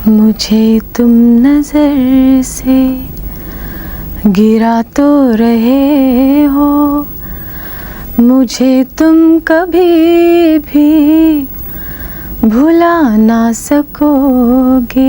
मुझे तुम नजर से गिरा तो रहे हो, मुझे तुम कभी भी भुला ना सकोगे।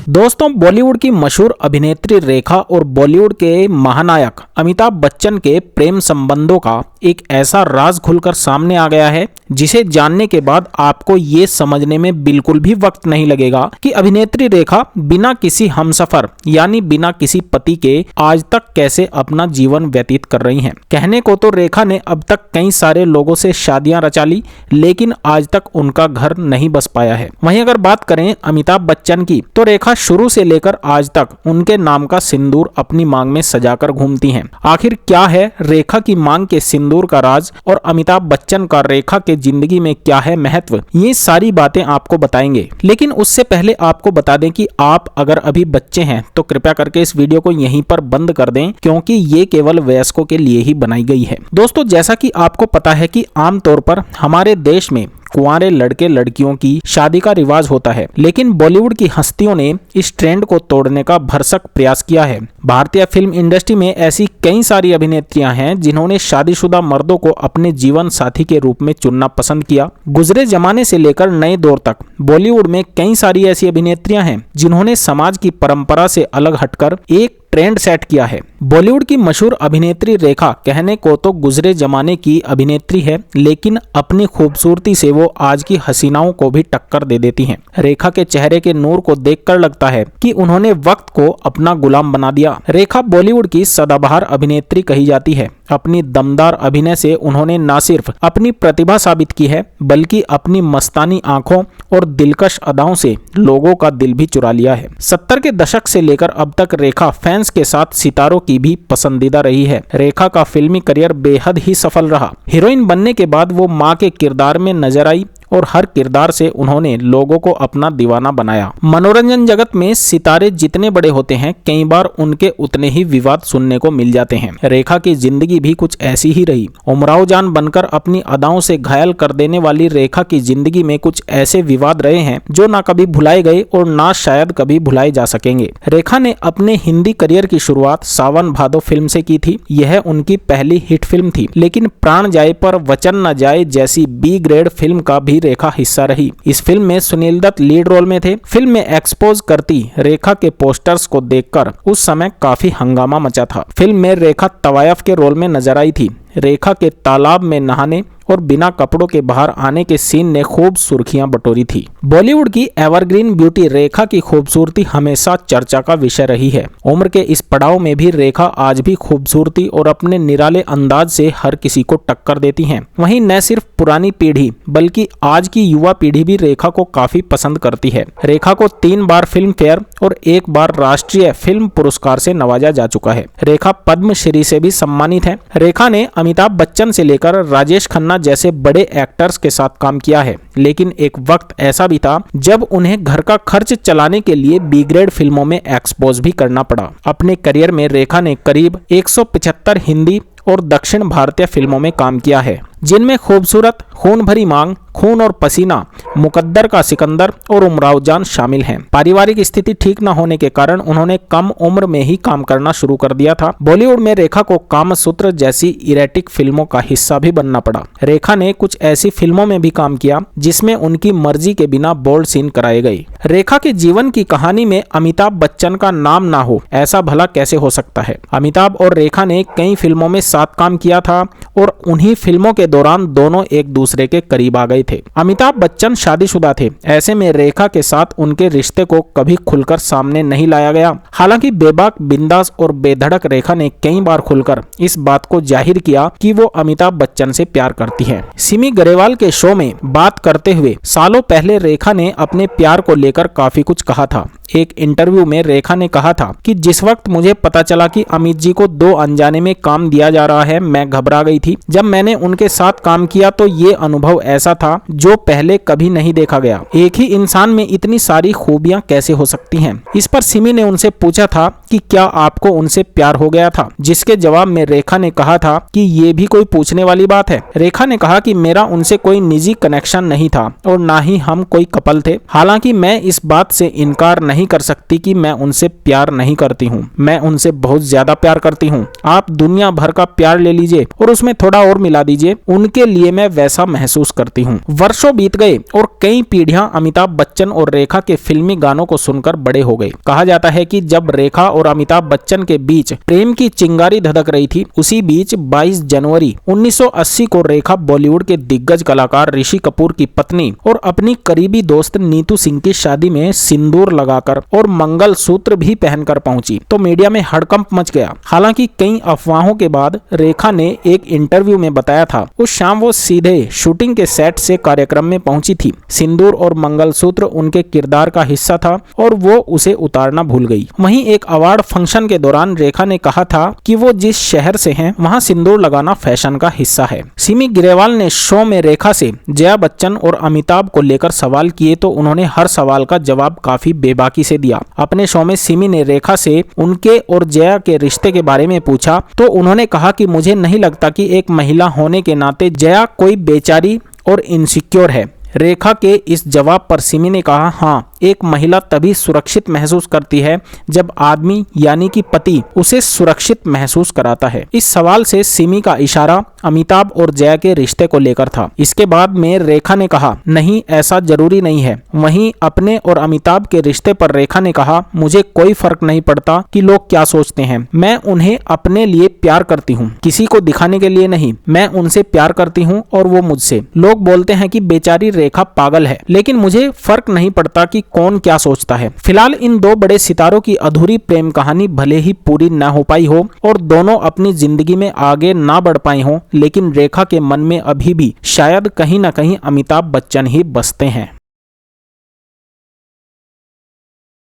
दोस्तों, बॉलीवुड की मशहूर अभिनेत्री रेखा और बॉलीवुड के महानायक अमिताभ बच्चन के प्रेम संबंधों का एक ऐसा राज खुलकर सामने आ गया है जिसे जानने के बाद आपको ये समझने में बिल्कुल भी वक्त नहीं लगेगा कि अभिनेत्री रेखा बिना किसी हमसफर यानी बिना किसी पति के आज तक कैसे अपना जीवन व्यतीत कर रही हैं। कहने को तो रेखा ने अब तक कई सारे लोगों से शादियां रचा ली, लेकिन आज तक उनका घर नहीं बस पाया है। वहीं अगर बात करें अमिताभ बच्चन की, तो रेखा शुरू से लेकर आज तक उनके नाम का सिंदूर अपनी मांग में सजाकर घूमती हैं। आखिर क्या है रेखा की मांग के सिंदूर का राज और अमिताभ बच्चन का रेखा के जिंदगी में क्या है महत्व, ये सारी बातें आपको बताएंगे। लेकिन उससे पहले आपको बता दें कि आप अगर अभी बच्चे हैं तो कृपया करके इस वीडियो को यहीं पर बंद कर दें, क्योंकि ये केवल वयस्कों के लिए ही बनाई गई है। दोस्तों, जैसा कि आपको पता है कि आमतौर पर हमारे देश में कुंवारे लड़के लड़कियों की शादी का रिवाज होता है, लेकिन बॉलीवुड की हस्तियों ने इस ट्रेंड को तोड़ने का भरसक प्रयास किया है। भारतीय फिल्म इंडस्ट्री में ऐसी कई सारी अभिनेत्रियां हैं जिन्होंने शादीशुदा मर्दों को अपने जीवन साथी के रूप में चुनना पसंद किया। गुजरे जमाने से लेकर नए दौर तक बॉलीवुड में कई सारी ऐसी अभिनेत्रियां हैं जिन्होंने समाज की परंपरा से अलग हटकर एक ट्रेंड सेट किया है। बॉलीवुड की मशहूर अभिनेत्री रेखा कहने को तो गुजरे जमाने की अभिनेत्री है, लेकिन अपनी खूबसूरती से वो आज की हसीनाओं को भी टक्कर दे देती हैं। रेखा के चेहरे के नूर को देखकर लगता है कि उन्होंने वक्त को अपना गुलाम बना दिया। रेखा बॉलीवुड की सदाबहार अभिनेत्री कही जाती है। अपनी दमदार अभिनय से उन्होंने न सिर्फ अपनी प्रतिभा साबित की है, बल्कि अपनी मस्तानी आंखों और दिलकश अदाओं से लोगों का दिल भी चुरा लिया है। 70 के दशक से लेकर अब तक रेखा फैंस के साथ सितारों की भी पसंदीदा रही है। रेखा का फिल्मी करियर बेहद ही सफल रहा। हीरोइन बनने के बाद वो मां के किरदार में नजर आई और हर किरदार से उन्होंने लोगों को अपना दीवाना बनाया। मनोरंजन जगत में सितारे जितने बड़े होते हैं, कई बार उनके उतने ही विवाद सुनने को मिल जाते हैं। रेखा की जिंदगी भी कुछ ऐसी ही रही। उमराव जान बनकर अपनी अदाओं से घायल कर देने वाली रेखा की जिंदगी में कुछ ऐसे विवाद रहे हैं जो ना कभी भुलाए गए और ना शायद कभी भुलाए जा सकेंगे। रेखा ने अपने हिंदी करियर की शुरुआत सावन भादो फिल्म से की थी। यह उनकी पहली हिट फिल्म थी, लेकिन प्राण जाए पर वचन न जाए जैसी बी ग्रेड फिल्म का भी रेखा हिस्सा रही। इस फिल्म में सुनील दत्त लीड रोल में थे। फिल्म में एक्सपोज करती रेखा के पोस्टर्स को देखकर उस समय काफी हंगामा मचा था। फिल्म में रेखा तवायफ के रोल में नजर आई थी। रेखा के तालाब में नहाने और बिना कपड़ों के बाहर आने के सीन ने खूब सुर्खियां बटोरी थी। बॉलीवुड की एवरग्रीन ब्यूटी रेखा की खूबसूरती हमेशा चर्चा का विषय रही है। उम्र के इस पड़ाव में भी रेखा आज भी खूबसूरती और अपने निराले अंदाज से हर किसी को टक्कर देती हैं। वहीं न सिर्फ पुरानी पीढ़ी बल्कि आज की युवा पीढ़ी भी रेखा को काफी पसंद करती है। रेखा को 3 बार फिल्म फेयर और 1 बार राष्ट्रीय फिल्म पुरस्कार से नवाजा जा चुका है। रेखा पद्मश्री से भी सम्मानित है। रेखा ने अमिताभ बच्चन से लेकर राजेश खन्ना जैसे बड़े एक्टर्स के साथ काम किया है, लेकिन एक वक्त ऐसा भी था जब उन्हें घर का खर्च चलाने के लिए बी ग्रेड फिल्मों में एक्सपोज भी करना पड़ा। अपने करियर में रेखा ने करीब 175 हिंदी और दक्षिण भारतीय फिल्मों में काम किया है, जिनमें खूबसूरत, खून भरी मांग, खून और पसीना, मुकद्दर का सिकंदर और उमराव जान शामिल हैं। पारिवारिक स्थिति ठीक न होने के कारण उन्होंने कम उम्र में ही काम करना शुरू कर दिया था। बॉलीवुड में रेखा को कामसूत्र जैसी इरेटिक फिल्मों का हिस्सा भी बनना पड़ा। रेखा ने कुछ ऐसी फिल्मों में भी काम किया जिसमें उनकी मर्जी के बिना बोल्ड सीन कराए गए। रेखा के जीवन की कहानी में अमिताभ बच्चन का नाम ना हो, ऐसा भला कैसे हो सकता है। अमिताभ और रेखा ने कई फिल्मों में साथ काम किया था और उन्हीं फिल्मों के दौरान दोनों एक दूसरे के करीब आ गए थे। अमिताभ बच्चन शादीशुदा थे, ऐसे में रेखा के साथ उनके रिश्ते को कभी खुलकर सामने नहीं लाया गया। हालांकि बेबाक, बिंदास और बेधड़क रेखा ने कई बार खुलकर इस बात को जाहिर किया कि वो अमिताभ बच्चन से प्यार करती हैं। सिमी गरेवाल के शो में बात करते हुए सालों पहले रेखा ने अपने प्यार को लेकर काफी कुछ कहा था। एक इंटरव्यू में रेखा ने कहा था कि जिस वक्त मुझे पता चला कि अमित जी को 2 अनजाने में काम दिया जा रहा है, मैं घबरा गई थी। जब मैंने उनके साथ काम किया तो ये अनुभव ऐसा था जो पहले कभी नहीं देखा गया। एक ही इंसान में इतनी सारी खूबियां कैसे हो सकती हैं। इस पर सिमी ने उनसे पूछा था कि क्या आपको उनसे प्यार हो गया था, जिसके जवाब में रेखा ने कहा था कि ये भी कोई पूछने वाली बात है। रेखा ने कहा कि मेरा उनसे कोई निजी कनेक्शन नहीं था और ना ही हम कोई कपल थे। हालांकि मैं इस बात से इनकार नहीं कर सकती कि मैं उनसे प्यार नहीं करती हूँ। मैं उनसे बहुत ज्यादा प्यार करती हूँ। आप दुनिया भर का प्यार ले लीजिए और उसमें थोड़ा और मिला दीजिए, उनके लिए मैं वैसा महसूस करती हूँ। वर्षों बीत गए और कई पीढ़ियां अमिताभ बच्चन और रेखा के फिल्मी गानों को सुनकर बड़े हो गए। कहा जाता है कि जब रेखा और अमिताभ बच्चन के बीच प्रेम की चिंगारी धधक रही थी, उसी बीच 22 जनवरी 1980 को रेखा बॉलीवुड के दिग्गज कलाकार ऋषि कपूर की पत्नी और अपनी करीबी दोस्त नीतू सिंह की शादी में सिंदूर लगाकर और मंगल सूत्र भी पहनकर पहुंची तो मीडिया में हड़कंप मच गया। हालांकि कई अफवाहों के बाद रेखा ने एक इंटरव्यू में बताया था उस शाम वो सीधे शूटिंग के सेट से कार्यक्रम में पहुंची थी। सिंदूर और मंगलसूत्र उनके किरदार का हिस्सा था और वो उसे उतारना भूल गई। वहीं एक अवार्ड फंक्शन के दौरान रेखा ने कहा था कि वो जिस शहर से हैं वहां सिंदूर लगाना फैशन का हिस्सा है। सिमी ग्रेवाल ने शो में रेखा से जया बच्चन और अमिताभ को लेकर सवाल किए तो उन्होंने हर सवाल का जवाब काफी बेबाकी से दिया। अपने शो में सिमी ने रेखा से उनके और जया के रिश्ते के बारे में पूछा तो उन्होंने कहा कि मुझे नहीं लगता कि एक महिला होने के नाते जया कोई बेचारी और इनसिक्योर है। रेखा के इस जवाब पर सिमी ने कहा, हाँ, एक महिला तभी सुरक्षित महसूस करती है जब आदमी यानी कि पति उसे सुरक्षित महसूस कराता है। इस सवाल से सिमी का इशारा अमिताभ और जया के रिश्ते को लेकर था। इसके बाद में रेखा ने कहा, नहीं, ऐसा जरूरी नहीं है। वहीं अपने और अमिताभ के रिश्ते पर रेखा ने कहा, मुझे कोई फर्क नहीं पड़ता कि लोग क्या सोचते हैं। मैं उन्हें अपने लिए प्यार करती हूँ, किसी को दिखाने के लिए नहीं। मैं उनसे प्यार करती हूँ और वो मुझसे। लोग बोलते हैं कि बेचारी रेखा पागल है, लेकिन मुझे फर्क नहीं पड़ता कि कौन क्या सोचता है। फिलहाल इन दो बड़े सितारों की अधूरी प्रेम कहानी भले ही पूरी न हो पाई हो और दोनों अपनी जिंदगी में आगे ना बढ़ पाए हों, लेकिन रेखा के मन में अभी भी शायद कहीं ना कहीं अमिताभ बच्चन ही बसते हैं।